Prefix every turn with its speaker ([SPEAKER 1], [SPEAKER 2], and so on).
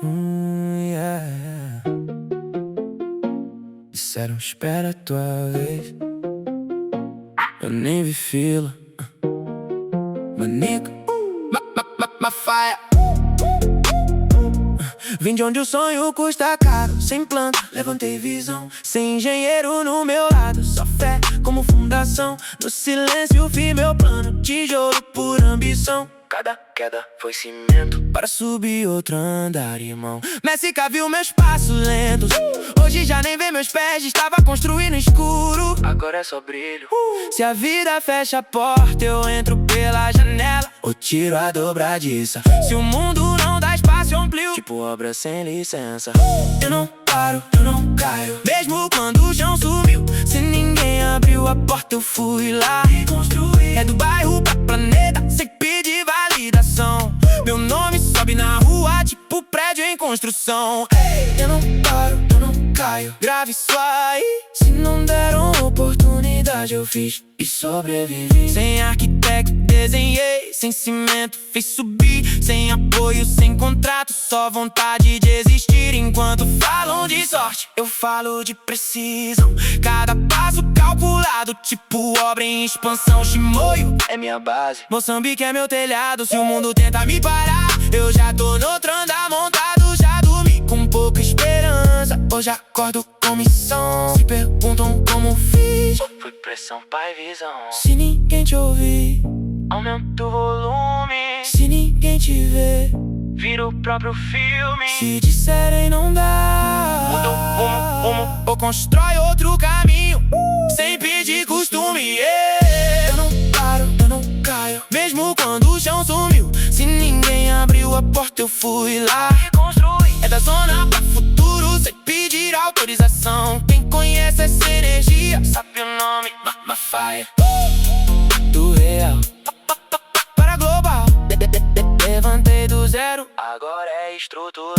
[SPEAKER 1] Yeah. Disseram espera a tua vez. Eu nem vi fila. Manica, Mafaia. Vim de onde o sonho custa caro. Sem planta, levantei visão. Sem engenheiro no meu lado, só fé como fundação. No silêncio vi meu plano, tijolo por ambição. Cada queda foi cimento para subir outro andar, irmão. Messica viu meus passos lentos. Hoje já nem vê meus pés, estava construindo escuro. Agora é só brilho. Se a vida fecha a porta, eu entro pela janela ou tiro a dobradiça. Se o mundo não dá espaço, eu amplio, tipo obra sem licença. Eu não paro, eu não caio, mesmo quando o chão sumiu. Se ninguém abriu a porta, eu fui lá e construí. É do bairro pra planeta, sem pedir validação. Meu nome sobe na rua, tipo prédio em construção. Eu não paro, eu não caio, grave isso aí. Se não deram oportunidade, eu fiz e sobrevivi. Sem arquiteto, desenhei. Sem cimento, fiz subir. Sem apoio, sem contrato, só vontade de existir. Enquanto falam de sorte, eu falo de precisão. Cada passo calculado, tipo obra em expansão. Chimoio é minha base, Moçambique é meu telhado. Se o mundo tenta me parar, eu já tô no outro andar montado. Já dormi com pouca esperança, hoje acordo com missão. Se perguntam como fiz, foi pressão, pai, visão. Se ninguém te ouvir, aumenta o volume. Se ninguém te ver, vira o próprio filme. Se disserem não dá, muda o rumo, ou constrói outro caminho, sem pedir costume. Eu não paro, eu não caio, mesmo quando o chão sumiu. Se ninguém abriu a porta, eu fui lá e construí. É da zona pra futuro, sem pedir autorização. Quem conhece essa energia sabe o nome, Mafaia. Do real para global, levantei do zero, agora é estrutural.